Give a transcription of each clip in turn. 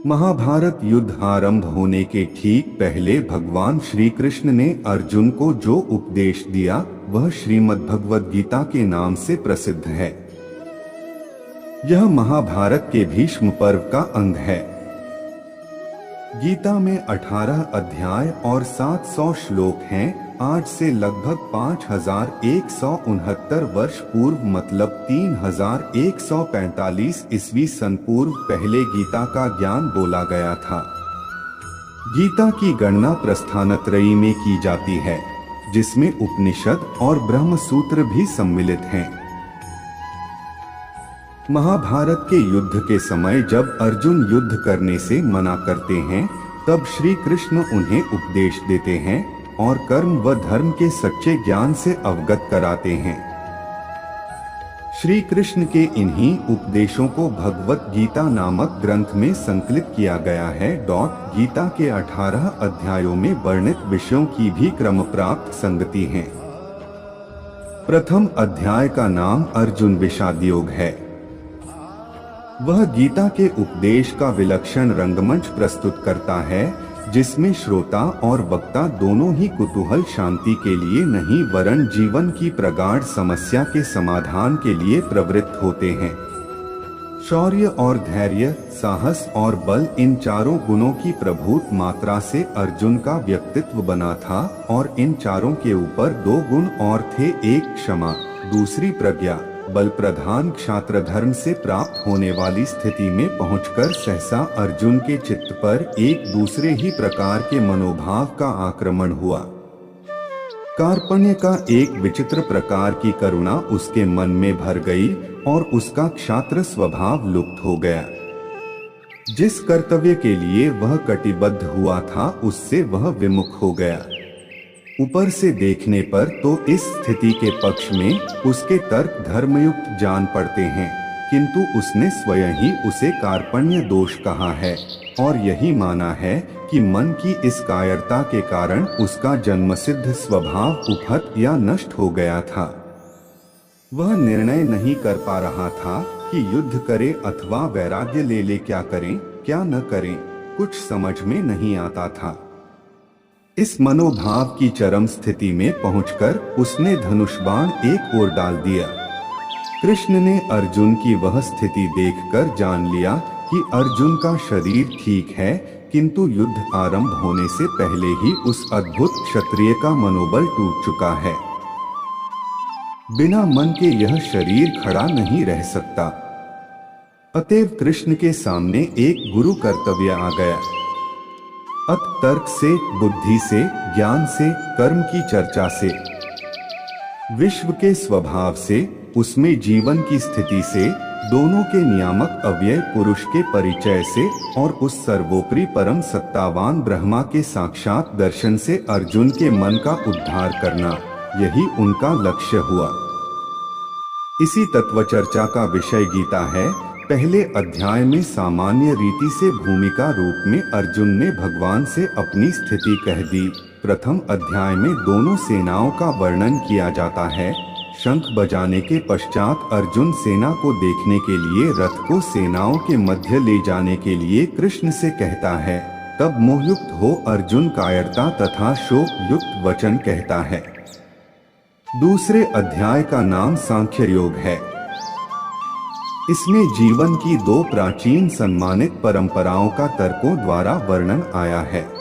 महाभारत युद्ध आरंभ होने के ठीक पहले भगवान श्री कृष्ण ने अर्जुन को जो उपदेश दिया वह श्रीमद् भगवद गीता के नाम से प्रसिद्ध है। यह महाभारत के भीष्म पर्व का अंग है। गीता में 18 अध्याय और 700 श्लोक हैं। आज से लगभग 5169 वर्ष पूर्व मतलब 3145 ईस्वी सन पूर्व पहले गीता का ज्ञान बोला गया था। गीता की गणना प्रस्थानत्रयी में की जाती है, जिसमें उपनिषद और ब्रह्म सूत्र भी सम्मिलित हैं। महाभारत के युद्ध के समय जब अर्जुन युद्ध करने से मना करते हैं, तब श्री कृष्ण उन्हें उपदेश देते हैं और कर्म व धर्म के सच्चे ज्ञान से अवगत कराते हैं। श्री कृष्ण के इन्हीं उपदेशों को भगवत गीता नामक ग्रंथ में संकलित किया गया है। गीता के 18 अध्यायों में वर्णित विषयों की भी क्रम प्राप्त संगति है। प्रथम अध्याय का नाम अर्जुन विषाद योग है। वह गीता के उपदेश का विलक्षण रंगमंच प्रस्तुत करता है, जिसमें श्रोता और वक्ता दोनों ही कुतूहल शांति के लिए नहीं वरन जीवन की प्रगाढ़ समस्या के समाधान के लिए प्रवृत्त होते हैं। शौर्य और धैर्य, साहस और बल, इन चारों गुणों की प्रभुत मात्रा से अर्जुन का व्यक्तित्व बना था और इन चारों के ऊपर दो गुण और थे, एक क्षमा, दूसरी प्रज्ञा। बल प्रधान क्षात्र धर्म से प्राप्त होने वाली स्थिति में पहुंचकर सहसा अर्जुन के चित्त पर एक दूसरे ही प्रकार के मनोभाव का आक्रमण हुआ। कार्पण्य का एक विचित्र प्रकार की करुणा उसके मन में भर गई और उसका क्षात्र स्वभाव लुप्त हो गया। जिस कर्तव्य के लिए वह कटिबद्ध हुआ था, उससे वह विमुख हो गया। ऊपर से देखने पर तो इस स्थिति के पक्ष में उसके तर्क धर्मयुक्त जान पड़ते हैं, किंतु उसने स्वयं ही उसे कार्पण्य दोष कहा है और यही माना है कि मन की इस कायरता के कारण उसका जन्मसिद्ध स्वभाव उपहत या नष्ट हो गया था। वह निर्णय नहीं कर पा रहा था कि युद्ध करे अथवा वैराग्य ले ले, क्या करें क्या न करें, कुछ समझ में नहीं आता था। इस मनोभाव की चरम स्थिति में पहुंचकर उसने धनुष बाण एक ओर डाल दिया। कृष्ण ने अर्जुन की वह स्थिति देखकर जान लिया कि अर्जुन का शरीर ठीक है, किंतु युद्ध आरंभ होने से पहले ही उस अद्भुत क्षत्रिय का मनोबल टूट चुका है। बिना मन के यह शरीर खड़ा नहीं रह सकता। अतएव कृष्ण के सामने एक गुरु कर्तव्य आ गया। अत तर्क से, बुद्धि से, ज्ञान से, कर्म की चर्चा से, विश्व के स्वभाव से, उसमें जीवन की स्थिति से, दोनों के नियामक अव्यय पुरुष के परिचय से और उस सर्वोपरि परम सत्तावान ब्रह्मा के साक्षात दर्शन से अर्जुन के मन का उद्धार करना, यही उनका लक्ष्य हुआ। इसी तत्व चर्चा का विषय गीता है। पहले अध्याय में सामान्य रीति से भूमिका रूप में अर्जुन ने भगवान से अपनी स्थिति कह दी। प्रथम अध्याय में दोनों सेनाओं का वर्णन किया जाता है। शंख बजाने के पश्चात अर्जुन सेना को देखने के लिए रथ को सेनाओं के मध्य ले जाने के लिए कृष्ण से कहता है। तब मोहयुक्त हो अर्जुन कायरता तथा शोक युक्त वचन कहता है। दूसरे अध्याय का नाम सांख्य योग है। इसमें जीवन की दो प्राचीन सम्मानित परंपराओं का तर्कों द्वारा वर्णन आया है।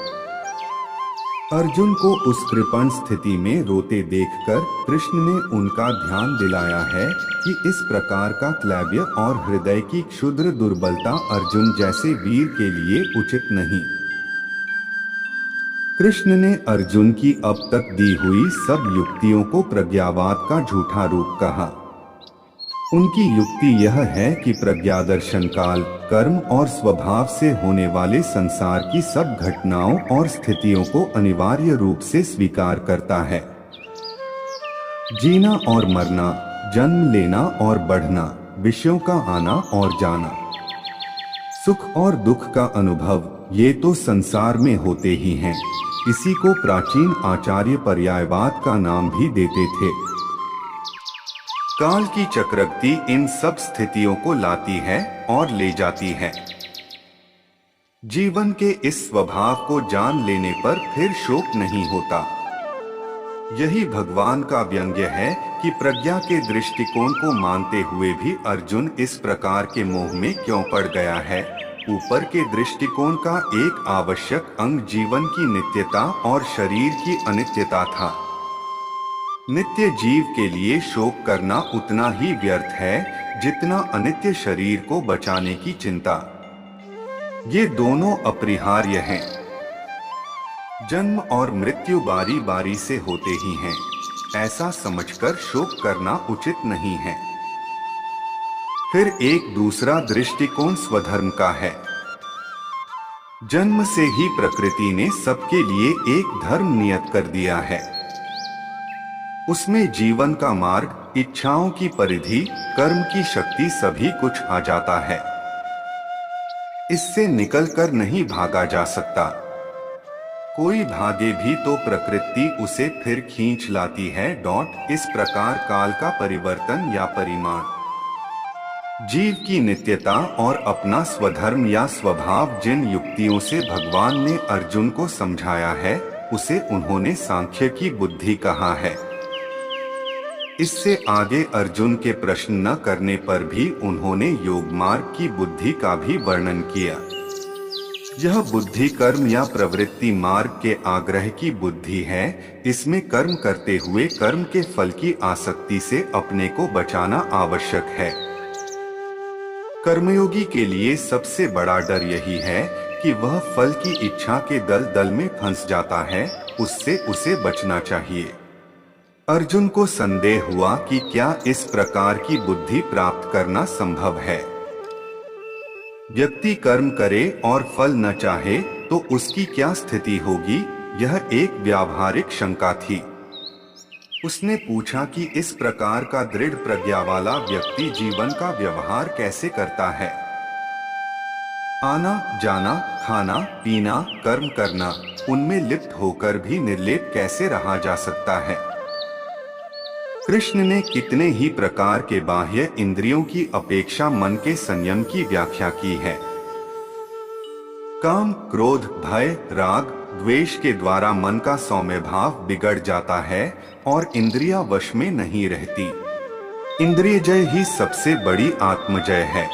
अर्जुन को उस कृपण स्थिति में रोते देखकर कृष्ण ने उनका ध्यान दिलाया है कि इस प्रकार का क्लैब्य और हृदय की क्षुद्र दुर्बलता अर्जुन जैसे वीर के लिए उचित नहीं। कृष्ण ने अर्जुन की अब तक दी हुई सब युक्तियों को प्रज्ञावाद का झूठा रूप कहा। उनकी युक्ति यह है कि प्रज्ञा दर्शन काल, कर्म और स्वभाव से होने वाले संसार की सब घटनाओं और स्थितियों को अनिवार्य रूप से स्वीकार करता है। जीना और मरना, जन्म लेना और बढ़ना, विषयों का आना और जाना, सुख और दुख का अनुभव, ये तो संसार में होते ही हैं। इसी को प्राचीन आचार्य पर्यायवाद का नाम भी देते थे। काल की चक्रगति इन सब स्थितियों को लाती है और ले जाती है। जीवन के इस स्वभाव को जान लेने पर फिर शोक नहीं होता। यही भगवान का व्यंग्य है कि प्रज्ञा के दृष्टिकोण को मानते हुए भी अर्जुन इस प्रकार के मोह में क्यों पड़ गया है। ऊपर के दृष्टिकोण का एक आवश्यक अंग जीवन की नित्यता और शरीर की अनित्यता था। नित्य जीव के लिए शोक करना उतना ही व्यर्थ है जितना अनित्य शरीर को बचाने की चिंता। ये दोनों अपरिहार्य हैं। जन्म और मृत्यु बारी बारी से होते ही हैं। ऐसा समझकर शोक करना उचित नहीं है। फिर एक दूसरा दृष्टिकोण स्वधर्म का है। जन्म से ही प्रकृति ने सबके लिए एक धर्म नियत कर दिया है। उसमें जीवन का मार्ग, इच्छाओं की परिधि, कर्म की शक्ति सभी कुछ आ जाता है। इससे निकलकर नहीं भागा जा सकता। कोई भागे भी तो प्रकृति उसे फिर खींच लाती है। इस प्रकार काल का परिवर्तन या परिमाण, जीव की नित्यता और अपना स्वधर्म या स्वभाव जिन युक्तियों से भगवान ने अर्जुन को समझाया है, उसे उन्होंने सांख्य की बुद्धि कहा है। इससे आगे अर्जुन के प्रश्न न करने पर भी उन्होंने योग मार्ग की बुद्धि का भी वर्णन किया। यह बुद्धि कर्म या प्रवृत्ति मार्ग के आग्रह की बुद्धि है। इसमें कर्म करते हुए कर्म के फल की आसक्ति से अपने को बचाना आवश्यक है। कर्मयोगी के लिए सबसे बड़ा डर यही है कि वह फल की इच्छा के दलदल में फंस जाता है। उससे उसे बचना चाहिए। अर्जुन को संदेह हुआ कि क्या इस प्रकार की बुद्धि प्राप्त करना संभव है। व्यक्ति कर्म करे और फल न चाहे तो उसकी क्या स्थिति होगी, यह एक व्यावहारिक शंका थी। उसने पूछा कि इस प्रकार का दृढ़ प्रज्ञा वाला व्यक्ति जीवन का व्यवहार कैसे करता है। आना जाना, खाना पीना, कर्म करना, उनमें लिप्त होकर भी निर्लेप कैसे रहा जा सकता है। कृष्ण ने कितने ही प्रकार के बाह्य इंद्रियों की अपेक्षा मन के संयम की व्याख्या की है। काम, क्रोध, भय, राग, द्वेष के द्वारा मन का सौम्य भाव बिगड़ जाता है और इंद्रियां वश में नहीं रहती। इंद्रिय जय ही सबसे बड़ी आत्मजय है।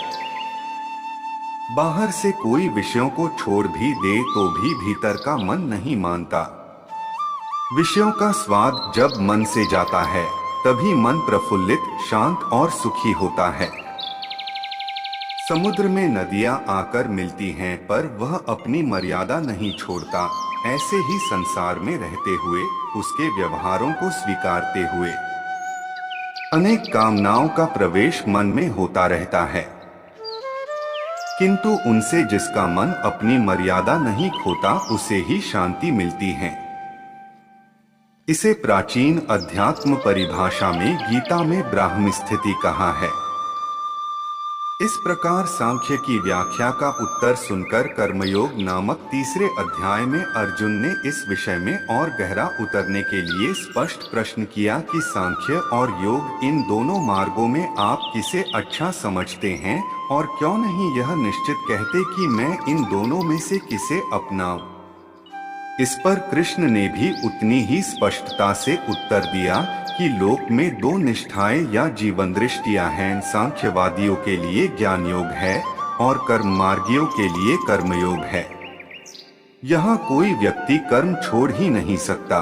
बाहर से कोई विषयों को छोड़ भी दे तो भी भीतर का मन नहीं मानता। विषयों का स्वाद जब मन से जाता है तभी मन प्रफुल्लित, शांत और सुखी होता है। समुद्र में नदियां आकर मिलती हैं पर वह अपनी मर्यादा नहीं छोड़ता। ऐसे ही संसार में रहते हुए, उसके व्यवहारों को स्वीकारते हुए अनेक कामनाओं का प्रवेश मन में होता रहता है, किंतु उनसे जिसका मन अपनी मर्यादा नहीं खोता उसे ही शांति मिलती है। इसे प्राचीन अध्यात्म परिभाषा में गीता में ब्राह्म स्थिति कहा है। इस प्रकार सांख्य की व्याख्या का उत्तर सुनकर कर्मयोग नामक तीसरे अध्याय में अर्जुन ने इस विषय में और गहरा उतरने के लिए स्पष्ट प्रश्न किया कि सांख्य और योग, इन दोनों मार्गों में आप किसे अच्छा समझते हैं और क्यों नहीं यह निश्चित कहते कि मैं इन दोनों में से किसे अपनाऊं। इस पर कृष्ण ने भी उतनी ही स्पष्टता से उत्तर दिया कि लोक में दो निष्ठाएं या जीवन दृष्टियां हैं। सांख्यवादियों के लिए ज्ञान योग है और कर्म मार्गियों के लिए कर्मयोग है। यहाँ कोई व्यक्ति कर्म छोड़ ही नहीं सकता।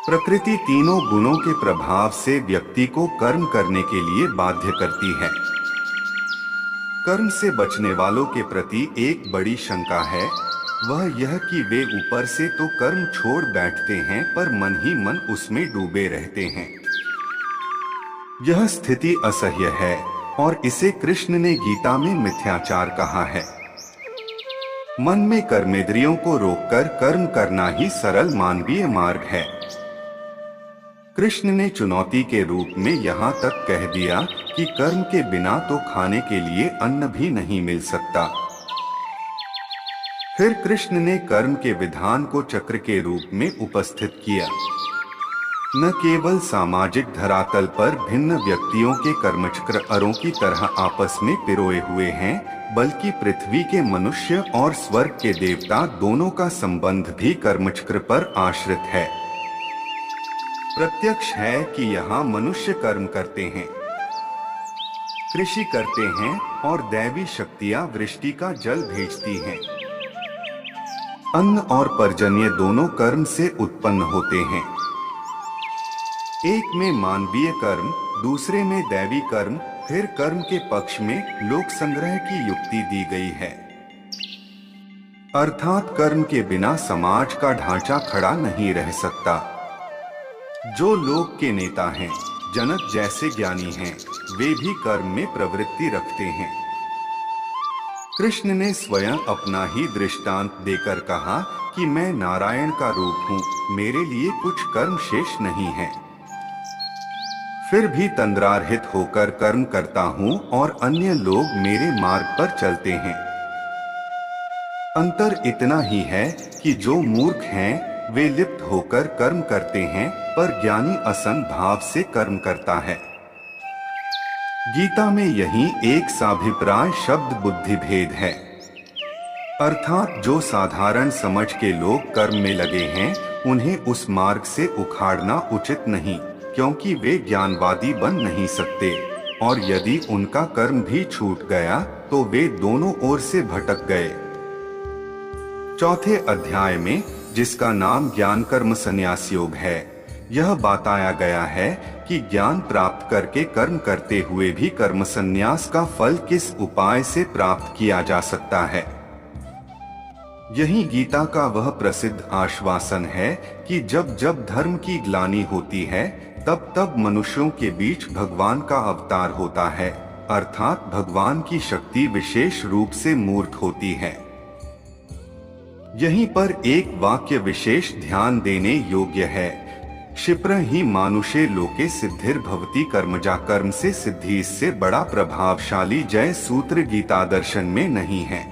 प्रकृति तीनों गुणों के प्रभाव से व्यक्ति को कर्म करने के लिए बाध्य करती है। कर्म से बचने वालों के प्रति एक बड़ी शंका है, वह यह कि वे ऊपर से तो कर्म छोड़ बैठते हैं पर मन ही मन उसमें डूबे रहते हैं। यह स्थिति असह्य है और इसे कृष्ण ने गीता में मिथ्याचार कहा है। मन में कर्मेंद्रियों को रोककर कर्म करना ही सरल मानवीय मार्ग है। कृष्ण ने चुनौती के रूप में यहाँ तक कह दिया कि कर्म के बिना तो खाने के लिए अन्न भी नहीं मिल सकता। फिर कृष्ण ने कर्म के विधान को चक्र के रूप में उपस्थित किया। न केवल सामाजिक धरातल पर भिन्न व्यक्तियों के कर्मचक्र अरों की तरह आपस में पिरोए हुए हैं, बल्कि पृथ्वी के मनुष्य और स्वर्ग के देवता दोनों का संबंध भी कर्मचक्र पर आश्रित है। प्रत्यक्ष है कि यहाँ मनुष्य कर्म करते हैं, कृषि करते हैं और दैवी शक्तियां वृष्टि का जल भेजती हैं। अन्न और पर्जन्य दोनों कर्म से उत्पन्न होते हैं। एक में मानवीय कर्म, दूसरे में दैवी कर्म, फिर कर्म के पक्ष में लोक संग्रह की युक्ति दी गई है। अर्थात कर्म के बिना समाज का ढांचा खड़ा नहीं रह सकता। जो लोक के नेता हैं, जनक जैसे ज्ञानी हैं, वे भी कर्म में प्रवृत्ति रखते हैं। कृष्ण ने स्वयं अपना ही दृष्टांत देकर कहा कि मैं नारायण का रूप हूँ, मेरे लिए कुछ कर्म शेष नहीं है। फिर भी तंद्रारहित होकर कर्म करता हूँ और अन्य लोग मेरे मार्ग पर चलते हैं। अंतर इतना ही है कि जो मूर्ख हैं वे लिप्त होकर कर्म करते हैं, पर ज्ञानी असंग भाव से कर्म करता है। गीता में यही एक साभिप्राय शब्द बुद्धि भेद है। अर्थात जो साधारण समझ के लोग कर्म में लगे हैं, उन्हें उस मार्ग से उखाड़ना उचित नहीं, क्योंकि वे ज्ञानवादी बन नहीं सकते, और यदि उनका कर्म भी छूट गया तो वे दोनों ओर से भटक गए। चौथे अध्याय में, जिसका नाम ज्ञान कर्म संन्यास योग है, यह बताया गया है कि ज्ञान प्राप्त करके कर्म करते हुए भी कर्म संन्यास का फल किस उपाय से प्राप्त किया जा सकता है। यही गीता का वह प्रसिद्ध आश्वासन है कि जब जब धर्म की ग्लानि होती है, तब तब मनुष्यों के बीच भगवान का अवतार होता है, अर्थात भगवान की शक्ति विशेष रूप से मूर्त होती है। यहीं पर एक वाक्य विशेष ध्यान देने योग्य है, क्षिप्र ही मानुषे लोके सिद्धिर भवति कर्मजा, कर्म से सिद्धि इससे बड़ा प्रभावशाली जय सूत्र गीता दर्शन में नहीं है।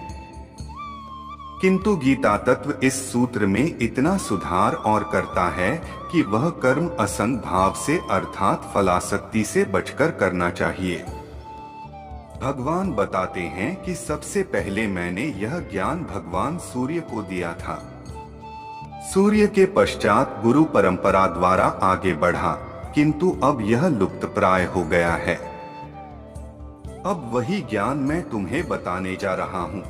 किंतु गीता तत्व इस सूत्र में इतना सुधार और करता है कि वह कर्म असंग भाव से अर्थात फलासक्ति से बचकर करना चाहिए। भगवान बताते हैं कि सबसे पहले मैंने यह ज्ञान भगवान सूर्य को दिया था। सूर्य के पश्चात गुरु परंपरा द्वारा आगे बढ़ा, किंतु अब यह लुप्तप्राय हो गया है। अब वही ज्ञान मैं तुम्हें बताने जा रहा हूँ।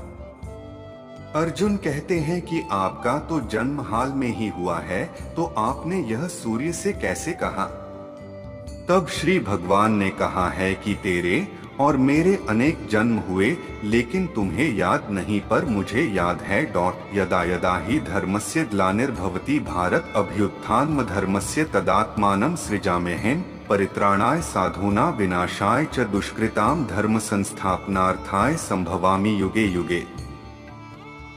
अर्जुन कहते हैं कि आपका तो जन्म हाल में ही हुआ है, तो आपने यह सूर्य से कैसे कहा? तब श्री भगवान ने कहा है कि तेरे और मेरे अनेक जन्म हुए, लेकिन तुम्हें याद नहीं, पर मुझे याद है। यदा यदा हि धर्मस्य ग्लानिर्भवति भारत अभ्युत्थानं धर्मस्य तदात्मानं सृजाम्यहम् परित्राणाय साधूनां विनाशाय च दुष्कृतां धर्म संस्थापनार्थाय संभवामि युगे युगे।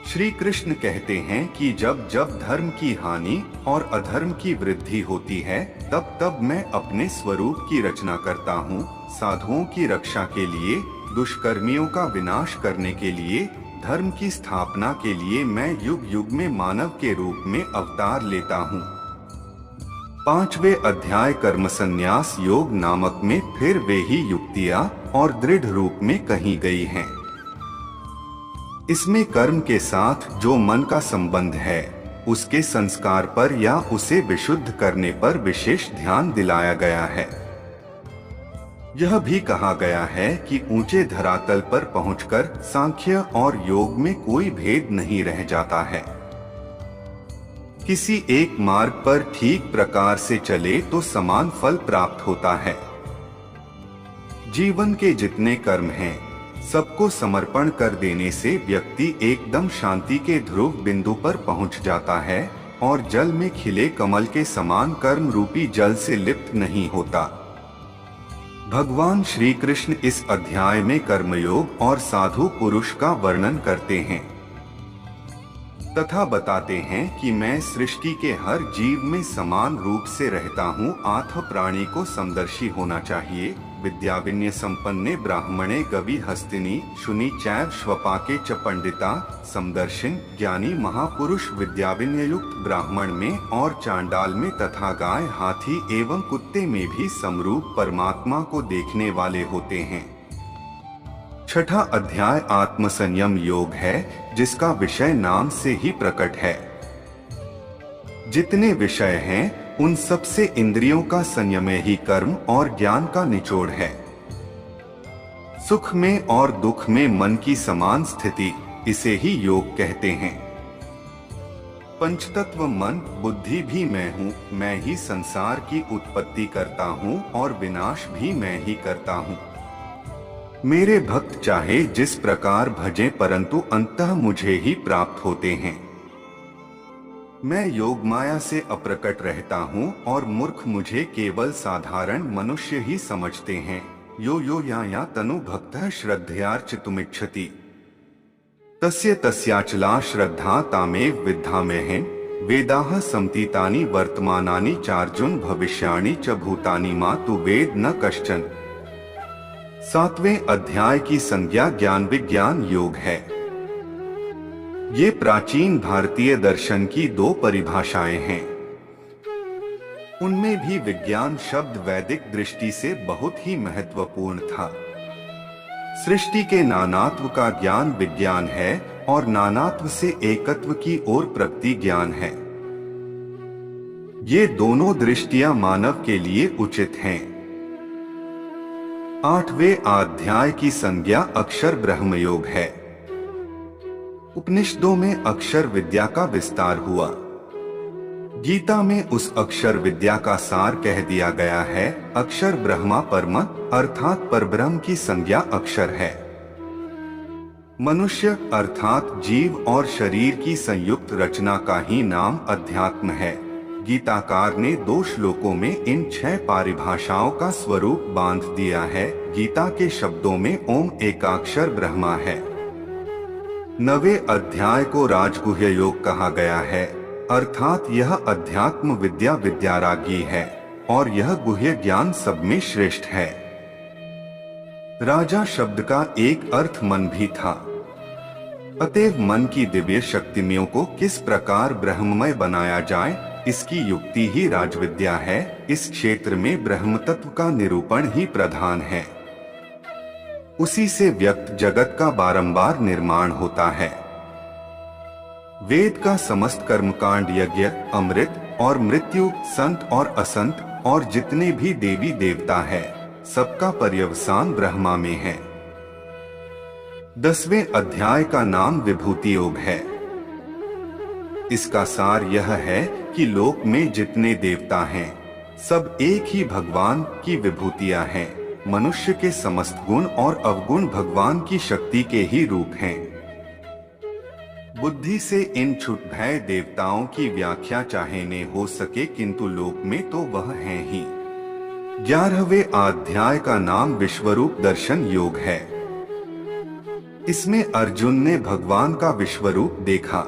श्री कृष्ण कहते हैं कि जब जब धर्म की हानि और अधर्म की वृद्धि होती है, तब तब मैं अपने स्वरूप की रचना करता हूँ। साधुओं की रक्षा के लिए, दुष्कर्मियों का विनाश करने के लिए, धर्म की स्थापना के लिए मैं युग युग में मानव के रूप में अवतार लेता हूँ। 5वें अध्याय कर्म संन्यास योग नामक में फिर वे ही युक्तियाँ और दृढ़ रूप में कही गई हैं। इसमें कर्म के साथ जो मन का संबंध है, उसके संस्कार पर या उसे विशुद्ध करने पर विशेष ध्यान दिलाया गया है। यह भी कहा गया है कि ऊंचे धरातल पर पहुंचकर सांख्य और योग में कोई भेद नहीं रह जाता है। किसी एक मार्ग पर ठीक प्रकार से चले तो समान फल प्राप्त होता है। जीवन के जितने कर्म हैं, सबको समर्पण कर देने से व्यक्ति एकदम शांति के ध्रुव बिंदु पर पहुंच जाता है और जल में खिले कमल के समान कर्म रूपी जल से लिप्त नहीं होता। भगवान श्री कृष्ण इस अध्याय में कर्मयोग और साधु पुरुष का वर्णन करते हैं तथा बताते हैं कि मैं सृष्टि के हर जीव में समान रूप से रहता हूँ। आत्म प्राणी को समदर्शी होना चाहिए, विद्याविन्य संपन्ने ब्राह्मणे गवि हस्तिनी शुनि चैव श्वपाके च पंडिता समदर्शिन ज्ञानी महापुरुष विद्याविन्य युक्त ब्राह्मण में और चांडाल में तथा गाय हाथी एवं कुत्ते में भी समरूप परमात्मा को देखने वाले होते हैं। छठा अध्याय आत्मसंयम योग है, जिसका विषय नाम से ही प्रकट है। जितने विषय हैं उन सब से इंद्रियों का संयम ही कर्म और ज्ञान का निचोड़ है। सुख में और दुख में मन की समान स्थिति, इसे ही योग कहते हैं। पंचतत्व मन बुद्धि भी मैं हूँ, मैं ही संसार की उत्पत्ति करता हूँ और विनाश भी मैं ही करता हूँ। मेरे भक्त चाहे जिस प्रकार भजें परंतु अंततः मुझे ही प्राप्त होते हैं। मैं योग माया से अप्रकट रहता हूँ और मूर्ख मुझे केवल साधारण मनुष्य ही समझते हैं। यो यो या तनु भक्तः श्रद्धयार्चितुमिच्छति तस्य तस्याचला श्रद्धा तामेव विद्धाम्यहं वेदाः सम्तीतानि वर्तमानानि चार्जुन भविष्याणि च भूतानि मा तु वेद न कश्चन। 7वें अध्याय की संज्ञा ज्ञान विज्ञान योग है। ये प्राचीन भारतीय दर्शन की 2 परिभाषाएं हैं। उनमें भी विज्ञान शब्द वैदिक दृष्टि से बहुत ही महत्वपूर्ण था। सृष्टि के नानात्व का ज्ञान विज्ञान है और नानात्व से एकत्व की ओर प्रगति ज्ञान है। ये दोनों दृष्टियां मानव के लिए उचित हैं। 8वें अध्याय की संज्ञा अक्षर ब्रह्म योग है। उपनिषदों में अक्षर विद्या का विस्तार हुआ। गीता में उस अक्षर विद्या का सार कह दिया गया है। अक्षर ब्रह्मा परम अर्थात परब्रह्म की संज्ञा अक्षर है। मनुष्य अर्थात जीव और शरीर की संयुक्त रचना का ही नाम अध्यात्म है। गीताकार ने 2 श्लोकों में इन 6 परिभाषाओं का स्वरूप बांध दिया है। गीता के शब्दों में ओम एकाक्षर ब्रह्मा है। 9वें अध्याय को राजगुह्य योग कहा गया है, अर्थात यह अध्यात्म विद्या विद्यारागी है और यह गुह्य ज्ञान सब में श्रेष्ठ है। राजा शब्द का एक अर्थ मन भी था। अतएव मन की दिव्य शक्तियों को किस प्रकार ब्रह्ममय बनाया जाए, इसकी युक्ति ही राजविद्या है। इस क्षेत्र में ब्रह्म तत्व का निरूपण ही प्रधान है। उसी से व्यक्त जगत का बारंबार निर्माण होता है। वेद का समस्त कर्मकांड यज्ञ, अमृत और मृत्यु, संत और असंत और जितने भी देवी देवता है, सबका पर्यवसान ब्रह्मा में है। 10वें अध्याय का नाम विभूति योग है। इसका सार यह है कि लोक में जितने देवता हैं, सब एक ही भगवान की विभूतियां हैं। मनुष्य के समस्त गुण और अवगुण भगवान की शक्ति के ही रूप हैं। बुद्धि से इन छुट भय देवताओं की व्याख्या चाहे ने हो सके, किंतु लोक में तो वह हैं ही। 11वें अध्याय का नाम विश्वरूप दर्शन योग है। इसमें अर्जुन ने भगवान का विश्वरूप देखा।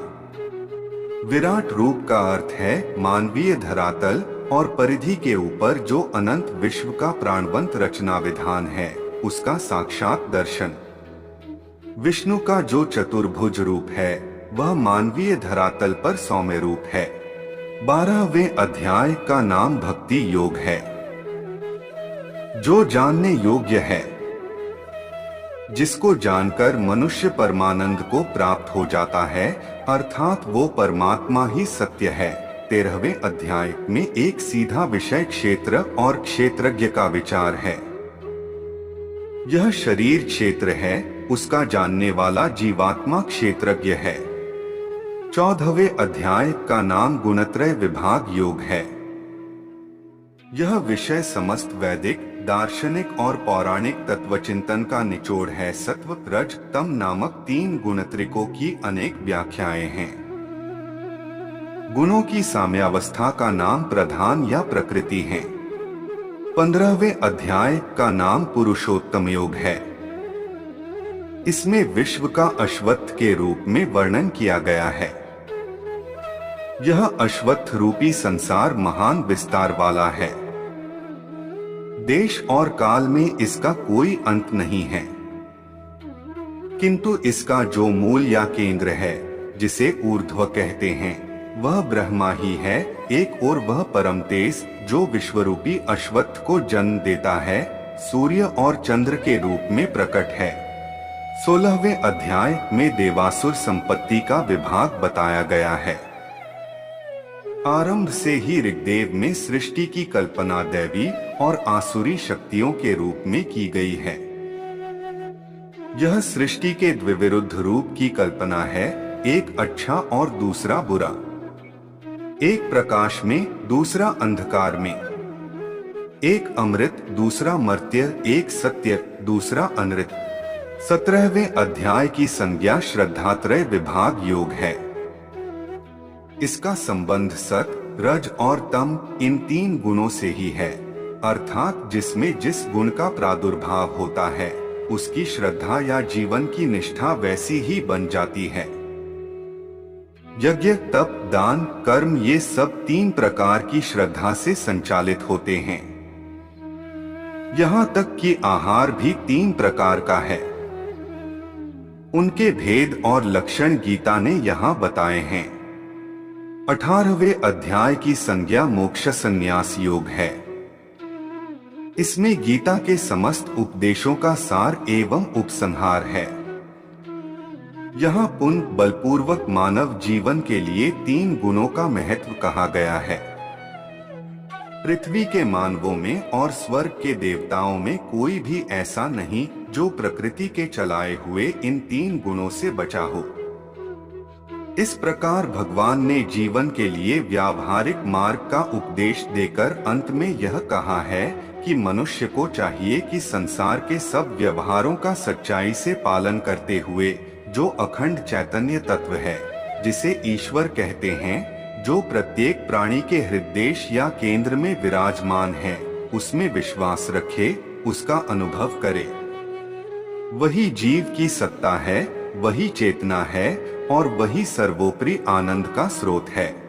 विराट रूप का अर्थ है मानवीय धरातल और परिधि के ऊपर जो अनंत विश्व का प्राणवंत रचना विधान है, उसका साक्षात दर्शन। विष्णु का जो चतुर्भुज रूप है, वह मानवीय धरातल पर सौम्य रूप है। 12वें अध्याय का नाम भक्ति योग है, जो जानने योग्य है, जिसको जानकर मनुष्य परमानंद को प्राप्त हो जाता है, अर्थात वो परमात्मा ही सत्य है। 13वें अध्याय में एक सीधा विषय क्षेत्र और क्षेत्रज्ञ का विचार है। यह शरीर क्षेत्र है, उसका जानने वाला जीवात्मा क्षेत्रज्ञ है। 14वें अध्याय का नाम गुणत्रय विभाग योग है। यह विषय समस्त वैदिक, दार्शनिक और पौराणिक तत्वचिंतन का निचोड़ है। सत्व, रज, तम नामक 3 गुणत्रिकों की अनेक व्याख्याएं हैं। गुणों की साम्यावस्था का नाम प्रधान या प्रकृति है। 15वें अध्याय का नाम पुरुषोत्तम योग है। इसमें विश्व का अश्वत्थ के रूप में वर्णन किया गया है। यह अश्वत्थ रूपी संसार महान विस्तार वाला है। देश और काल में इसका कोई अंत नहीं है, किंतु इसका जो मूल या केंद्र है, जिसे ऊर्ध्व कहते हैं, वह ब्रह्मा ही है। एक और वह परम तेज जो विश्वरूपी अश्वत्थ को जन्म देता है, सूर्य और चंद्र के रूप में प्रकट है। 16वें अध्याय में देवासुर संपत्ति का विभाग बताया गया है। आरंभ से ही ऋग्वेद में सृष्टि की कल्पना दैवी और आसुरी शक्तियों के रूप में की गई है। यह सृष्टि के द्विविरुद्ध रूप की कल्पना है, एक अच्छा और दूसरा बुरा, एक प्रकाश में दूसरा अंधकार में, एक अमृत दूसरा मर्त्य, एक सत्य दूसरा अनृत। 17वें अध्याय की संज्ञा श्रद्धात्रय विभाग योग है। इसका संबंध सत, रज और तम इन 3 गुणों से ही है, अर्थात जिसमें जिस गुण का प्रादुर्भाव होता है उसकी श्रद्धा या जीवन की निष्ठा वैसी ही बन जाती है। यज्ञ, तप, दान, कर्म ये सब 3 प्रकार की श्रद्धा से संचालित होते हैं। यहाँ तक कि आहार भी 3 प्रकार का है। उनके भेद और लक्षण गीता ने यहाँ बताए हैं। 18वें अध्याय की संज्ञा मोक्ष संन्यास योग है। इसमें गीता के समस्त उपदेशों का सार एवं उपसंहार है। यहाँ पुण्य बलपूर्वक मानव जीवन के लिए 3 गुणों का महत्व कहा गया है। पृथ्वी के मानवों में और स्वर्ग के देवताओं में कोई भी ऐसा नहीं जो प्रकृति के चलाए हुए इन 3 गुणों से बचा हो। इस प्रकार भगवान ने जीवन के लिए व्यावहारिक मार्ग का उपदेश देकर अंत में यह कहा है कि मनुष्य को चाहिए कि संसार के सब व्यवहारों का सच्चाई से पालन करते हुए जो अखंड चैतन्य तत्व है, जिसे ईश्वर कहते हैं, जो प्रत्येक प्राणी के हृदय या केंद्र में विराजमान है, उसमें विश्वास रखे, उसका अनुभव करे। वही जीव की सत्ता है, वही चेतना है और वही सर्वोपरि आनंद का स्रोत है।